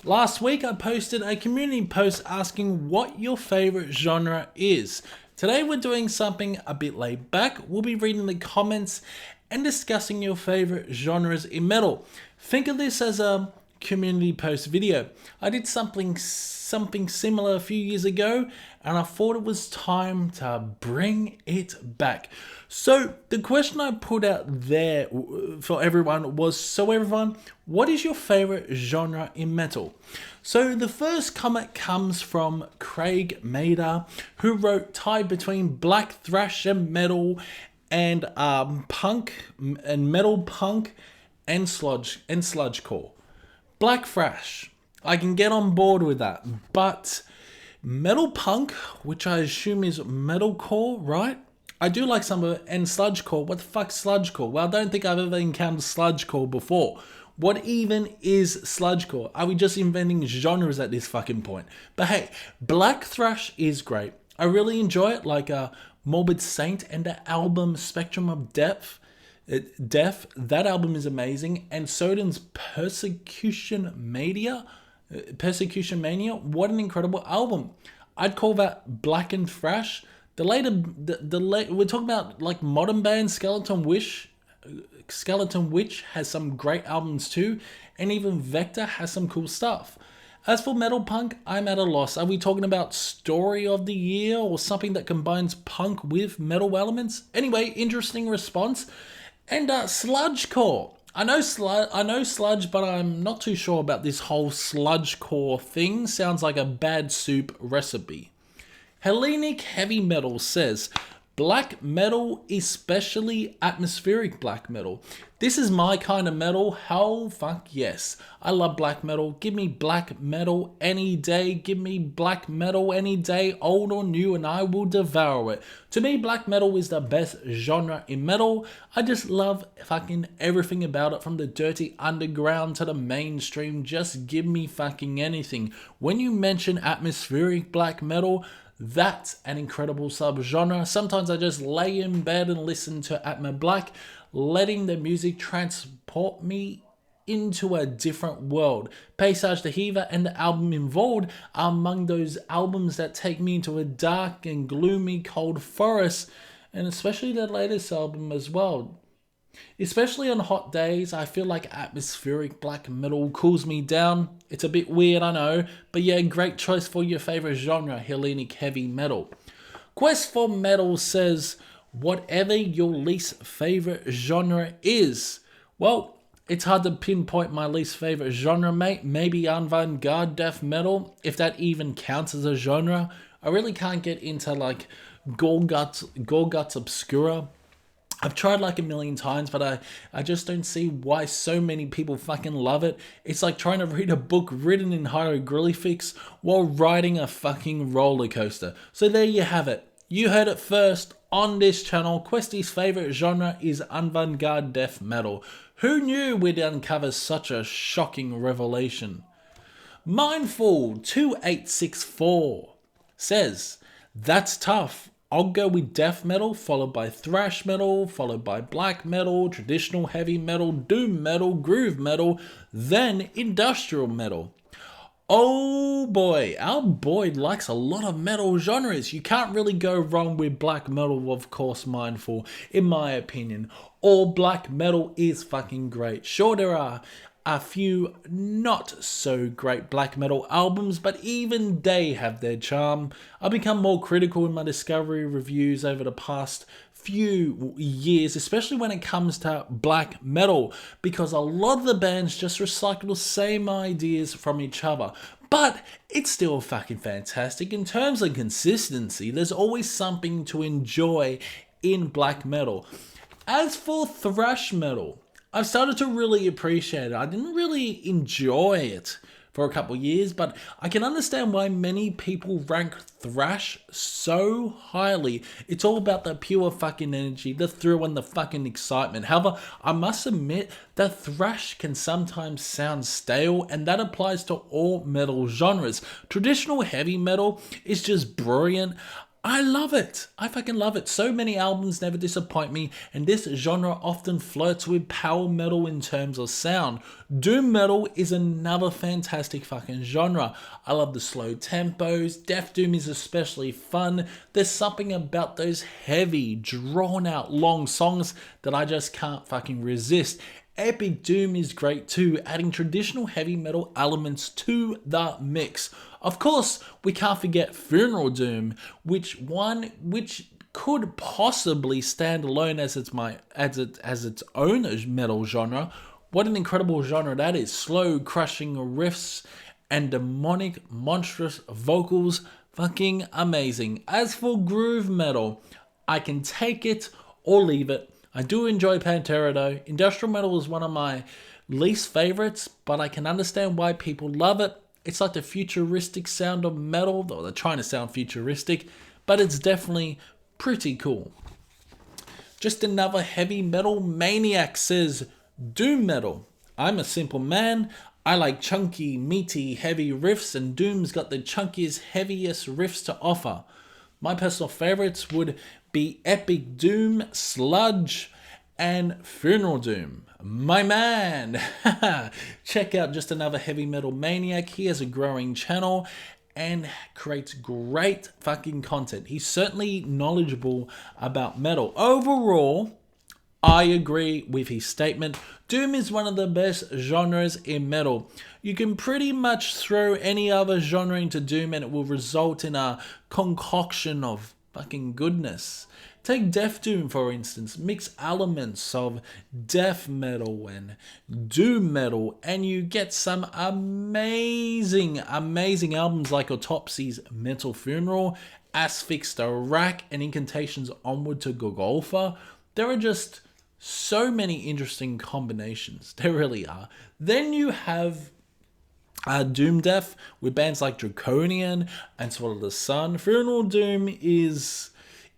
Last week I posted a community post asking what your favorite genre is. Today we're doing something a bit laid back. We'll be reading the comments and discussing your favorite genres in metal. Think of this as a community post video. I did something similar a few years ago and I thought it was time to bring it back. So the question I put out there for everyone was, what is your favorite genre in metal? So the first comment comes from Craig Mader, who wrote, tied between black thrash and metal and punk and metal punk and sludgecore. Black thrash, I can get on board with that, but metal punk, which I assume is metalcore, right? I do like some of it, and sludgecore. What the fuck's sludgecore? Well, I don't think I've ever encountered sludgecore before. What even is sludgecore? Are we just inventing genres at this fucking point? But hey, black thrash is great. I really enjoy it, like Morbid Saint and the album Spectrum of Death. That album is amazing. And Soden's Persecution Mania. What an incredible album. I'd call that black and thrash. We're talking about like modern band Skeleton Witch. Skeleton Witch has some great albums too, and even Vector has some cool stuff. As for metal punk, I'm at a loss. Are we talking about story of the year or something that combines punk with metal elements? Anyway, interesting response. And sludgecore. I know sludge, but I'm not too sure about this whole sludgecore thing. Sounds like a bad soup recipe. Hellenic Heavy Metal says, black metal, especially atmospheric black metal. This is my kind of metal. Hell fuck yes. I love black metal. Give me black metal any day. Give me black metal any day, old or new, and I will devour it. To me, black metal is the best genre in metal. I just love fucking everything about it, from the dirty underground to the mainstream. Just give me fucking anything. When you mention atmospheric black metal, that's an incredible subgenre. Sometimes I just lay in bed and listen to Atma Black, letting the music transport me into a different world. Paysage de Hiva and the album Involved are among those albums that take me into a dark and gloomy cold forest, and especially the latest album as well. Especially on hot days, I feel like atmospheric black metal cools me down. It's a bit weird, I know, but yeah, great choice for your favorite genre, Hellenic Heavy Metal. Quest for Metal says, whatever your least favorite genre is. Well, it's hard to pinpoint my least favorite genre, mate. Maybe avant-garde death metal, if that even counts as a genre. I really can't get into like Gorguts Obscura. I've tried like a million times, but I just don't see why so many people fucking love it. It's like trying to read a book written in hieroglyphics while riding a fucking roller coaster. So there you have it. You heard it first on this channel. Questy's favorite genre is avant-garde death metal. Who knew we'd uncover such a shocking revelation? Mindful2864 says, that's tough. I'll go with death metal, followed by thrash metal, followed by black metal, traditional heavy metal, doom metal, groove metal, then industrial metal. Oh boy, our Boyd likes a lot of metal genres. You can't really go wrong with black metal, of course, Mindful, in my opinion. All black metal is fucking great. Sure, there are a few not so great black metal albums, but even they have their charm. I've become more critical in my discovery reviews over the past few years, especially when it comes to black metal, because a lot of the bands just recycle the same ideas from each other. But it's still fucking fantastic. In terms of consistency, there's always something to enjoy in black metal. As for thrash metal, I've started to really appreciate it. I didn't really enjoy it for a couple of years, but I can understand why many people rank thrash so highly. It's all about the pure fucking energy, the thrill and the fucking excitement. However, I must admit that thrash can sometimes sound stale, and that applies to all metal genres. Traditional heavy metal is just brilliant. I love it. I fucking love it. So many albums never disappoint me, and this genre often flirts with power metal in terms of sound. Doom metal is another fantastic fucking genre. I love the slow tempos. Death Doom is especially fun. There's something about those heavy, drawn out long songs that I just can't fucking resist. Epic Doom is great too, adding traditional heavy metal elements to the mix. Of course, we can't forget Funeral Doom, which could possibly stand alone as its own metal genre. What an incredible genre that is. Slow, crushing riffs and demonic, monstrous vocals. Fucking amazing. As for groove metal, I can take it or leave it. I do enjoy Pantera though. Industrial metal is one of my least favorites, but I can understand why people love it. It's like the futuristic sound of metal, though they're trying to sound futuristic, but it's definitely pretty cool. Just another heavy metal maniac says, Doom metal. I'm a simple man. I like chunky, meaty, heavy riffs, and Doom's got the chunkiest, heaviest riffs to offer. My personal favorites would be Epic Doom, Sludge, and Funeral Doom. My man! Check out Just Another Heavy Metal Maniac. He has a growing channel and creates great fucking content. He's certainly knowledgeable about metal. Overall, I agree with his statement. Doom is one of the best genres in metal. You can pretty much throw any other genre into Doom and it will result in a concoction of fucking goodness. Take Death Doom for instance, mix elements of death metal and doom metal and you get some amazing albums like Autopsy's Mental Funeral, Asphyx the Rack, and Incantations Onward to Golgotha. There are just so many interesting combinations. There really are. Then you have Doom Death with bands like Draconian and Swallow the Sun. Funeral Doom is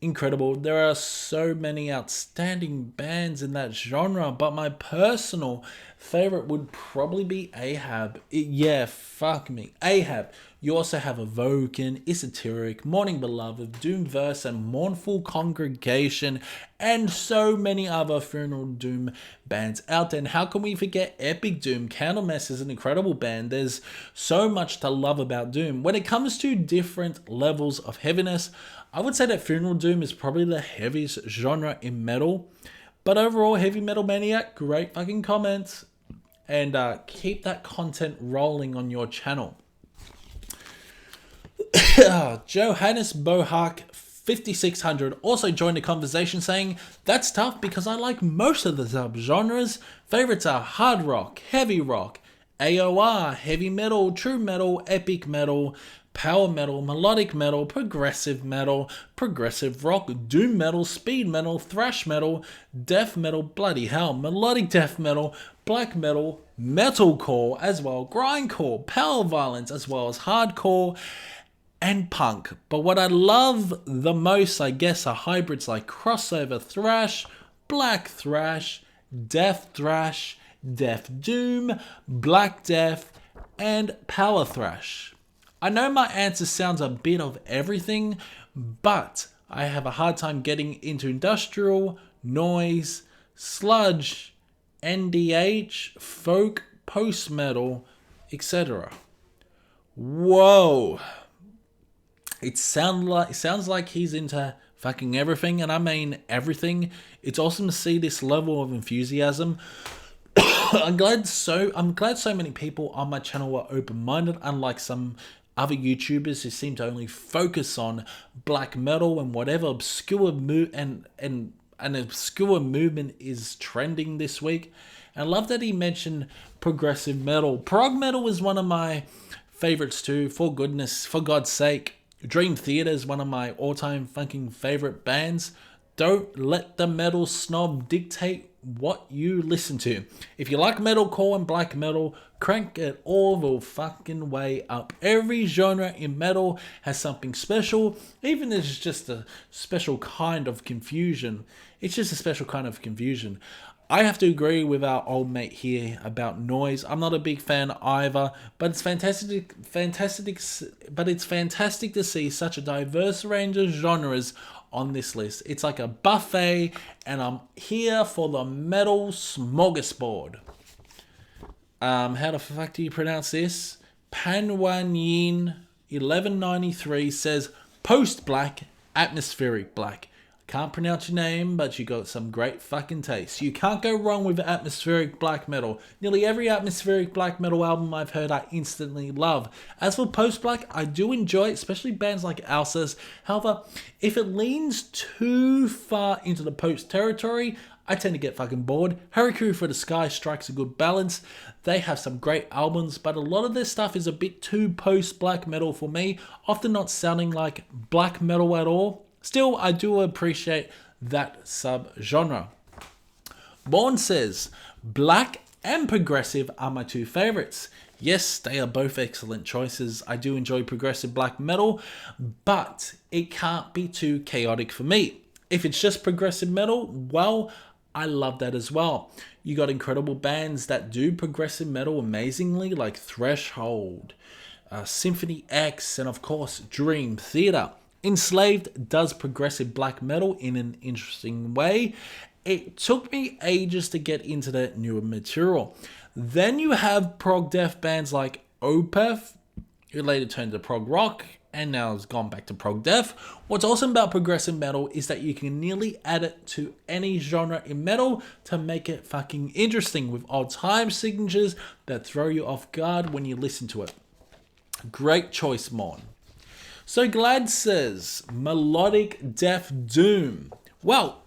incredible. There are so many outstanding bands in that genre, but my personal favorite would probably be Ahab. Ahab. You also have Awoken, Esoteric, Morning Beloved, Doomverse, and Mournful Congregation, and so many other Funeral Doom bands out there. And how can we forget Epic Doom? Candlemass is an incredible band. There's so much to love about Doom. When it comes to different levels of heaviness, I would say that Funeral Doom is probably the heaviest genre in metal. But overall, Heavy Metal Maniac, great fucking comments. And keep that content rolling on your channel. Johannes Bohak 5600 also joined the conversation saying, that's tough because I like most of the subgenres. Favorites are hard rock, heavy rock, AOR, heavy metal, true metal, epic metal, power metal, melodic metal, progressive rock, doom metal, speed metal, thrash metal, death metal, bloody hell, melodic death metal, black metal, metalcore as well, grindcore, power violence as well as hardcore and punk. But what I love the most, I guess, are hybrids like crossover thrash, black thrash, death doom, black death, and power thrash. I know my answer sounds a bit of everything, but I have a hard time getting into industrial, noise, sludge, NDH, folk, post-metal, etc. Whoa. It sounds like he's into fucking everything, and I mean everything. It's awesome to see this level of enthusiasm. I'm glad so many people on my channel are open-minded, unlike some other YouTubers who seem to only focus on black metal and whatever obscure and an obscure movement is trending this week. And I love that he mentioned progressive metal. Prog metal is one of my favorites too, for God's sake. Dream Theater is one of my all-time fucking favorite bands. Don't let the metal snob dictate what you listen to. If you like metalcore and black metal, crank it all the fucking way up. Every genre in metal has something special, even if it's just a special kind of confusion. It's just a special kind of confusion. I have to agree with our old mate here about noise. I'm not a big fan either, but it's fantastic to see such a diverse range of genres on this list. It's like a buffet, and I'm here for the metal smorgasbord. How the fuck do you pronounce this? Panwanyin 1193 says post-black, atmospheric black. Can't pronounce your name, but you got some great fucking taste. You can't go wrong with atmospheric black metal. Nearly every atmospheric black metal album I've heard I instantly love. As for post-black, I do enjoy it, especially bands like Alcest. However, if it leans too far into the post territory, I tend to get fucking bored. Hurricane for the Sky strikes a good balance. They have some great albums, but a lot of their stuff is a bit too post-black metal for me, often not sounding like black metal at all. Still, I do appreciate that sub-genre. Born says, black and progressive are my two favorites. Yes, they are both excellent choices. I do enjoy progressive black metal, but it can't be too chaotic for me. If it's just progressive metal, well, I love that as well. You got incredible bands that do progressive metal amazingly, like Threshold, Symphony X, and of course, Dream Theater. Enslaved does progressive black metal in an interesting way. It took me ages to get into that newer material. Then you have prog death bands like Opeth, who later turned to prog rock, and now has gone back to prog death. What's awesome about progressive metal is that you can nearly add it to any genre in metal to make it fucking interesting, with odd time signatures that throw you off guard when you listen to it. Great choice, Mon. So Glad says, melodic death doom. Well,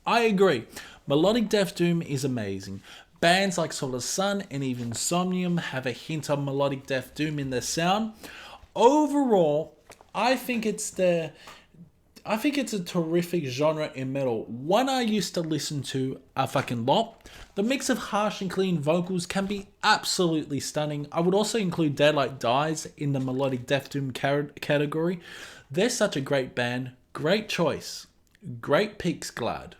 I agree. Melodic death doom is amazing. Bands like Solar Sun and even Somnium have a hint of melodic death doom in their sound. Overall, I think it's a terrific genre in metal. One I used to listen to a fucking lot. The mix of harsh and clean vocals can be absolutely stunning. I would also include Daylight Dies in the melodic death doom category. They're such a great band. Great choice. Great picks, Glad.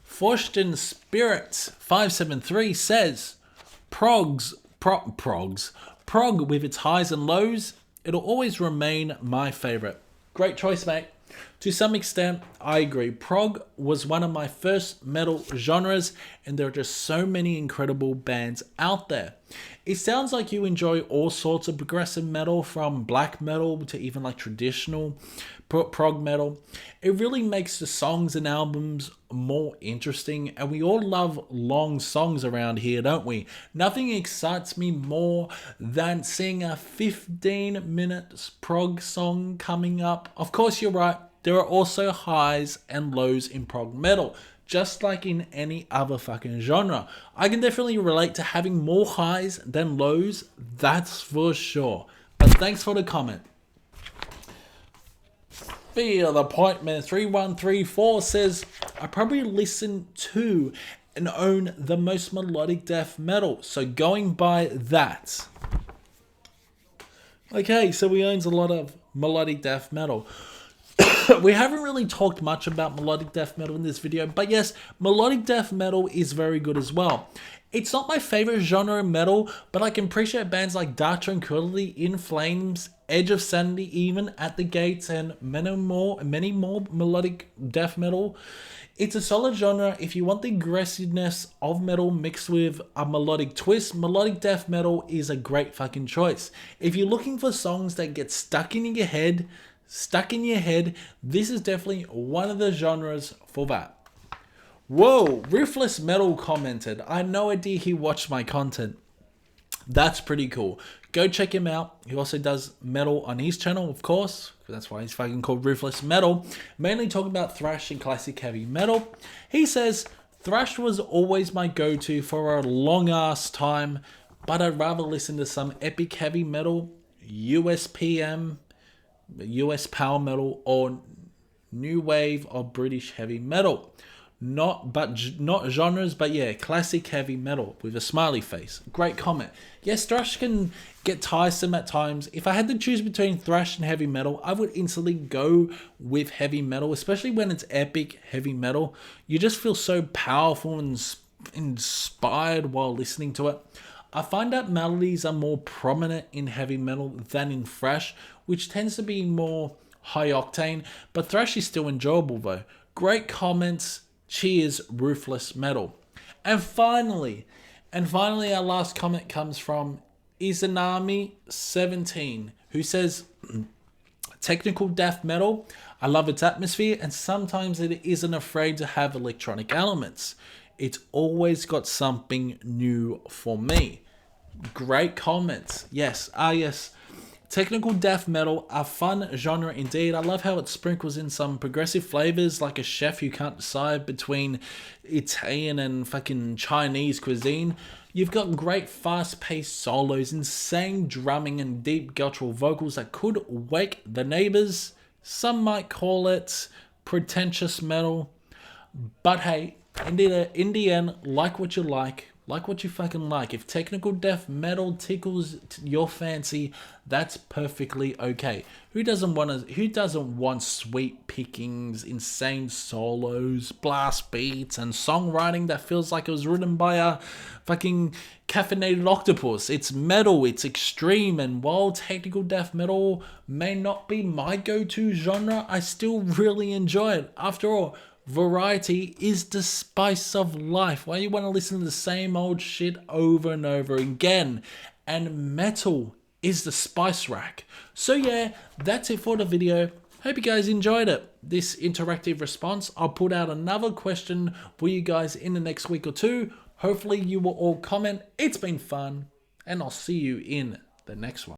Forsten Spirits 573 says, prog with its highs and lows, it'll always remain my favorite. Great choice, mate. To some extent, I agree. Prog was one of my first metal genres, and there are just so many incredible bands out there. It sounds like you enjoy all sorts of progressive metal, from black metal to even like traditional prog metal. It really makes the songs and albums more interesting, and we all love long songs around here, don't we? Nothing excites me more than seeing a 15-minute prog song coming up. Of course, you're right. There are also highs and lows in prog metal, just like in any other fucking genre. I can definitely relate to having more highs than lows, that's for sure. But thanks for the comment. Feel the point, man. 3134 says, I probably listen to and own the most melodic death metal. So going by that. Okay, so he owns a lot of melodic death metal. We haven't really talked much about melodic death metal in this video, but yes, melodic death metal is very good as well. It's not my favorite genre of metal, but I can appreciate bands like Dark Tranquillity, In Flames, Edge of Sanity, even At the Gates, and many more melodic death metal. It's a solid genre if you want the aggressiveness of metal mixed with a melodic twist. Melodic death metal is a great fucking choice. If you're looking for songs that get stuck in your head, this is definitely one of the genres for that. Whoa, Ruthless Metal commented, I had no idea he watched my content. That's pretty cool. Go check him out. He also does metal on his channel, of course. That's why he's fucking called Ruthless Metal. Mainly talking about thrash and classic heavy metal. He says, thrash was always my go-to for a long ass time, but I'd rather listen to some epic heavy metal, US PM, US power metal, or new wave of British heavy metal. not genres, but yeah, classic heavy metal with a smiley face. Great comment. Yes, thrash can get tiresome at times. If I had to choose between thrash and heavy metal, I would instantly go with heavy metal, especially when it's epic heavy metal. You just feel so powerful and inspired while listening to it. I find that melodies are more prominent in heavy metal than in thrash, which tends to be more high octane, but thrash is still enjoyable though. Great comments. Cheers, Ruthless Metal. And finally, our last comment comes from Izanami17, who says, technical death metal, I love its atmosphere, and sometimes it isn't afraid to have electronic elements. It's always got something new for me. Great comments. Yes, yes. Technical death metal, a fun genre indeed. I love how it sprinkles in some progressive flavors like a chef who can't decide between Italian and fucking Chinese cuisine. You've got great fast-paced solos, insane drumming, and deep guttural vocals that could wake the neighbors. Some might call it pretentious metal. But hey, in the end, like what you like what you fucking like. If technical death metal tickles your fancy, that's perfectly okay. Who doesn't want sweet pickings, insane solos, blast beats, and songwriting that feels like it was written by a fucking caffeinated octopus? It's metal, it's extreme, and while technical death metal may not be my go-to genre, I still really enjoy it. After all, variety is the spice of life. Why you want to listen to the same old shit over and over again? And metal is the spice rack. So yeah, that's it for the video. Hope you guys enjoyed it. This interactive response. I'll put out another question for you guys in the next week or two. Hopefully you will all comment. It's been fun, and I'll see you in the next one.